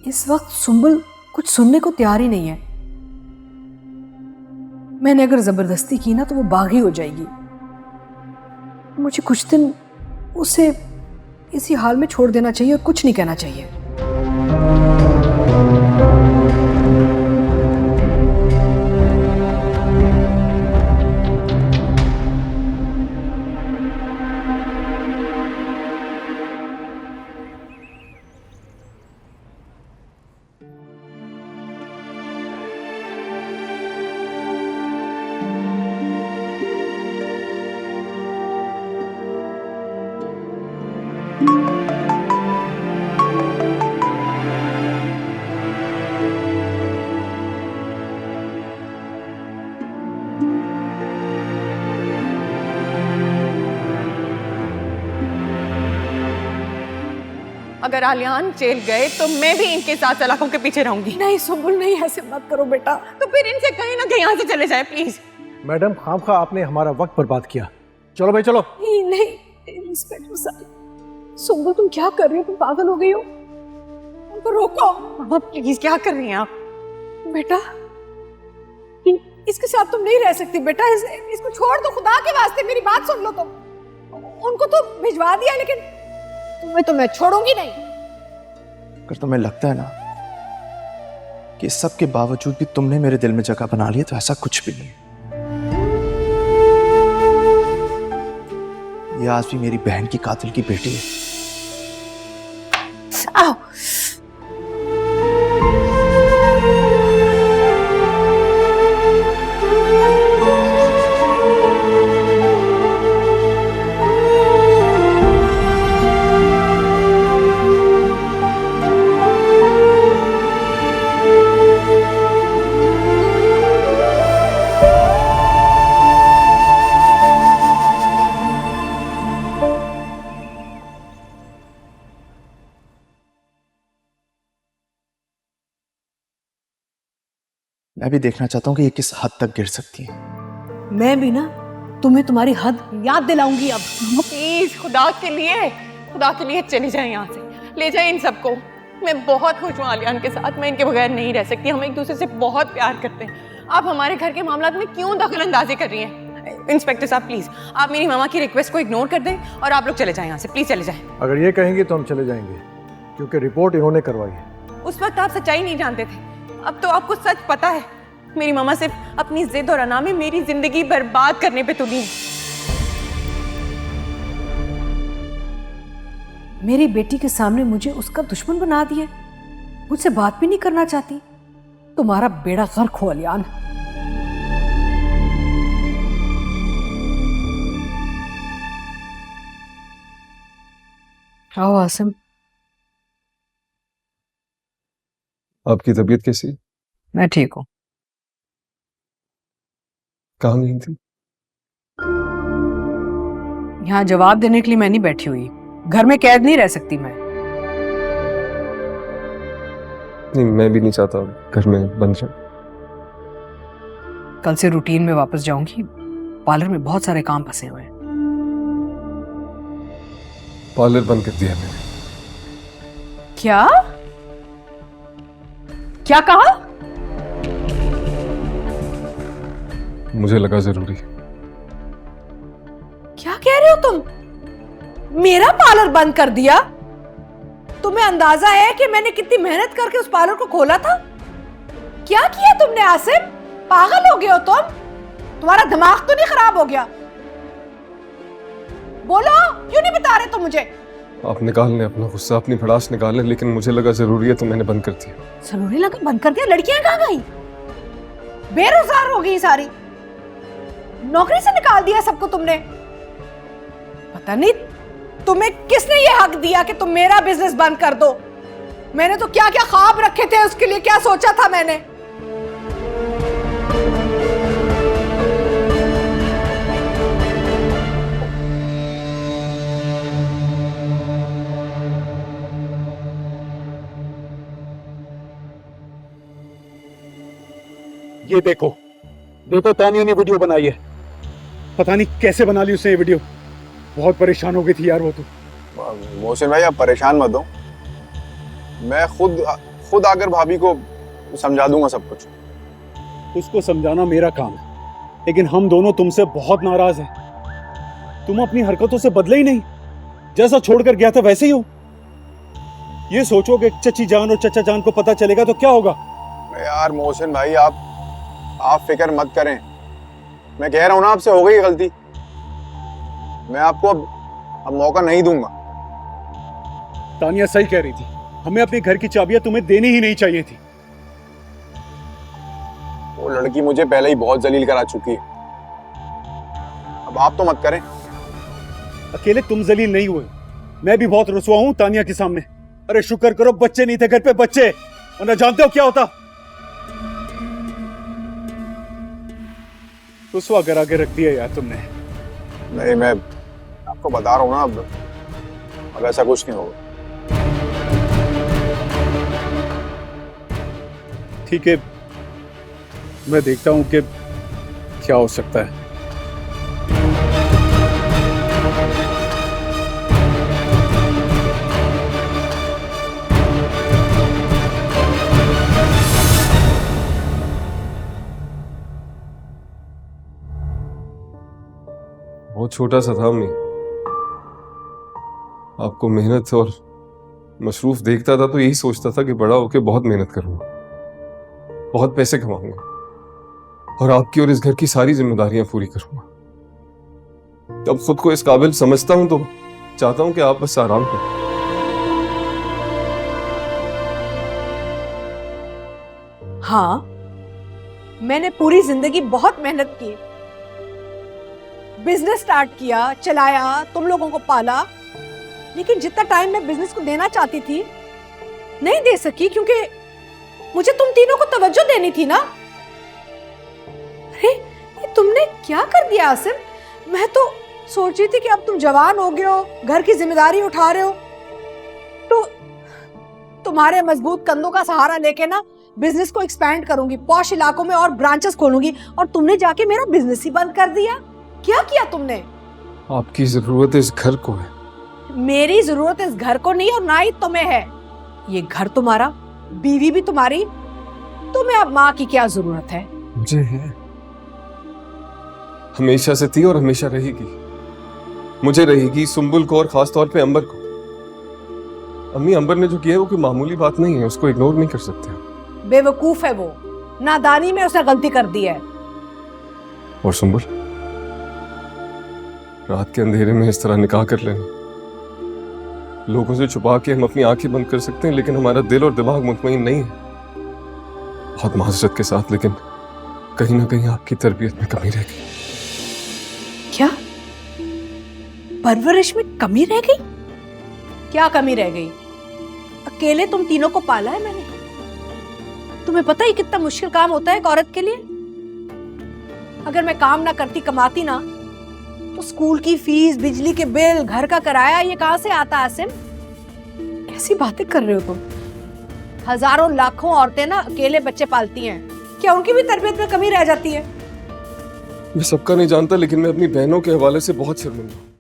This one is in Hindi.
इस वक्त सुंबुल कुछ सुनने को तैयार ही नहीं है। मैंने अगर जबरदस्ती की ना तो वो बागी हो जाएगी। मुझे कुछ दिन उसे इसी हाल में छोड़ देना चाहिए और कुछ नहीं कहना चाहिए। अगर आलियान जेल गए तो मैं भी इनके साथ सलाखों के पीछे रहूंगी। नहीं सुंबुल, नहीं, ऐसे मत करो बेटा। तो फिर इनसे कहीं ना कहीं यहाँ से चले जाए प्लीज। मैडम, खामखा आपने हमारा वक्त बर्बाद किया। चलो भाई चलो। नहीं नहीं इंस्पेक्टर साहब, सुंबुल तुम क्या कर रही हो? तुम पागल हो गई हो? उनको रोको। मामा प्लीज, क्या कर रही हैं आप? बेटा इसके साथ तुम नहीं रह सकती बेटा। इसको छोड़ दो, खुदा के वास्ते मेरी बात सुन लो तुम। उनको तो भिजवा दिया, लेकिन तुम्हें तो मैं छोड़ूंगी नहीं। अगर तुम्हें लगता है ना कि इस सब के बावजूद भी तुमने मेरे दिल में जगह बना ली, तो ऐसा कुछ भी नहीं है। ये आज भी मेरी बहन की कातिल की बेटी है। आओ। मैं भी देखना चाहता हूँ कि ये किस हद तक गिर सकती है। मैं भी ना तुम्हें तुम्हारी हद याद दिलाऊंगी अब। प्लीज खुदा के लिए चले जाए यहाँ से, ले जाए इन सबको। मैं बहुत खुश हूँ आलियान के साथ, मैं इनके बगैर नहीं रह सकती। हम एक दूसरे से बहुत प्यार करते हैं। आप हमारे घर के मामलात में क्यों दखल अंदाजी कर रही हैं? इंस्पेक्टर साहब प्लीज, आप मेरी मामा की रिक्वेस्ट को इग्नोर कर दें और आप लोग चले जाएं यहाँ से, प्लीज चले जाएं। अगर ये कहेंगे तो हम चले जाएंगे, क्योंकि रिपोर्ट इन्होंने करवाई है। उस वक्त आप सच्चाई नहीं जानते थे, अब तो आपको सच पता है। मेरी मामा सिर्फ अपनी जिद और अना में मेरी जिंदगी बर्बाद करने पे तुली है। मेरी बेटी के सामने मुझे उसका दुश्मन बना दिया, मुझसे बात भी नहीं करना चाहती। तुम्हारा बेड़ा गर्क हो आलियान। आओ आसिम। आपकी तबीयत कैसी है? मैं ठीक हूँ। कहाँ गई थी? यहाँ जवाब देने के लिए मैं नहीं बैठी हुई। घर में कैद नहीं रह सकती मैं। नहीं, मैं भी नहीं चाहता घर में बंद रहे। कल से रूटीन में वापस जाऊंगी। पार्लर में बहुत सारे काम फंसे हुए हैं। पार्लर बंद कर दिया मैंने। क्या क्या कहा? मुझे लगा जरूरी। क्या कह रहे हो तुम? मेरा पार्लर बंद कर दिया? तुम्हें अंदाजा है कि मैंने कितनी मेहनत करके उस पार्लर को खोला था? क्या किया तुमने आसिम? पागल हो गए हो तुम? तुम्हारा दिमाग तो नहीं खराब हो गया? बोलो, क्यों नहीं बता रहे तुम मुझे? आप निकाल लें अपना गुस्सा, अपनी भड़ास निकाल लें, लेकिन मुझे लगा जरूरी है तो मैंने बंद कर दिया। जरूरी लगा बंद कर दिया? लड़कियां कहाँ गई? बेरोजगार हो गई सारी, नौकरी से निकाल दिया सबको तुमने। पता नहीं तुम्हें किसने ये हक दिया कि तुम मेरा बिजनेस बंद कर दो। मैंने तो क्या क्या ख्वाब रखे थे, उसके लिए क्या सोचा था मैंने। ये देखो तानिया ने वीडियो बनाई है। पता नहीं कैसे बना ली उसने ये वीडियो। बहुत परेशान हो गई थी यार वो तो। मोहसिन भाई, आप परेशान मत हो। मैं खुद आकर भाभी को समझा दूंगा सब कुछ। उसको समझाना मेरा काम है, लेकिन हम दोनों तुमसे बहुत नाराज हैं। तुम अपनी हरकतों से बदले ही नहीं, जैसा छोड़कर गया था वैसे ही हो। ये सोचो कि चची जान और चचा जान को पता चलेगा तो क्या होगा। अरे यार मोहसिन भाई, आप फिक्र मत करें। मैं कह रहा हूं ना, आपसे हो गई गलती। मैं आपको अब मौका नहीं दूंगा। तानिया सही कह रही थी, हमें अपने घर की चाबियां तुम्हें देनी ही नहीं चाहिए थी। वो लड़की मुझे पहले ही बहुत जलील करा चुकी है, अब आप तो मत करें। अकेले तुम जलील नहीं हुए, मैं भी बहुत रुसवा हूं तानिया के सामने। अरे शुक्र करो बच्चे नहीं थे घर पे, बच्चे, वरना जानते हो क्या होता। रुसवा करा के रख दिया यार तुमने। नहीं, मैं आपको बता रहा हूं ना, अब ऐसा कुछ नहीं होगा। ठीक है, मैं देखता हूं कि क्या हो सकता है। बहुत छोटा सा था अम्मी, आपको मेहनत और मशरूफ देखता था तो यही सोचता था कि बड़ा होकर बहुत मेहनत करूंगा, बहुत पैसे कमाऊंगा और आपकी और इस घर की सारी जिम्मेदारियां पूरी करूंगा। जब खुद को इस काबिल समझता हूं तो चाहता हूं कि आप बस आराम करें। हाँ, मैंने पूरी जिंदगी बहुत मेहनत की, बिजनेस स्टार्ट किया, चलाया, तुम लोगों को पाला, लेकिन जितना टाइम मैं बिजनेस को देना चाहती थी नहीं दे सकी, क्योंकि मुझे तुम तीनों को तवज्जो देनी थी ना। अरे ये तुमने क्या कर दिया आसिम? मैं तो सोच रही थी कि अब तुम जवान हो गए हो, घर की जिम्मेदारी उठा रहे हो, तो तुम्हारे मजबूत कंधों का सहारा लेके ना बिजनेस को एक्सपैंड करूंगी, पॉश इलाकों में और ब्रांचेस खोलूंगी, और तुमने जाके मेरा बिजनेस ही बंद कर दिया। क्या किया तुमने? आपकी जरूरत इस घर को है। मेरी जरूरत इस घर को नहीं और ना ही तुम्हें है। ये घर तुम्हारा, बीवी भी तुम्हारी, तुम्हें अब माँ की क्या जरूरत है? मुझे है, हमेशा से थी और हमेशा रहेगी। मुझे रहेगी, सुंबुल को और खास तौर पे अंबर को। अम्मी, अंबर ने जो किया है वो कोई मामूली बात नहीं है, उसको इग्नोर नहीं कर सकते। बेवकूफ है वो, नादानी में उसने गलती कर दी है। और सुंबुल, रात के अंधेरे में इस तरह निकाह कर लेना, लोगों से छुपा के हम अपनी आंखें बंद कर सकते हैं, लेकिन हमारा दिल और दिमाग मुतमईन नहीं है। बहुत माजरत के साथ, लेकिन कहीं ना कहीं आपकी तरबियत में कमी रह गई। क्या परवरिश में कमी रह गई? क्या कमी रह गई? अकेले तुम तीनों को पाला है मैंने। तुम्हें पता है कितना मुश्किल काम होता है एक औरत के लिए? अगर मैं काम ना करती, कमाती ना, तो स्कूल की फीस, बिजली के बिल, घर का किराया, ये कहां से आता? आसिम, कैसी बातें कर रहे हो तुम? हजारों लाखों औरतें ना अकेले बच्चे पालती हैं, क्या उनकी भी तरबियत में कमी रह जाती है? मैं सबका नहीं जानता, लेकिन मैं अपनी बहनों के हवाले से बहुत शर्मिंदा हूं।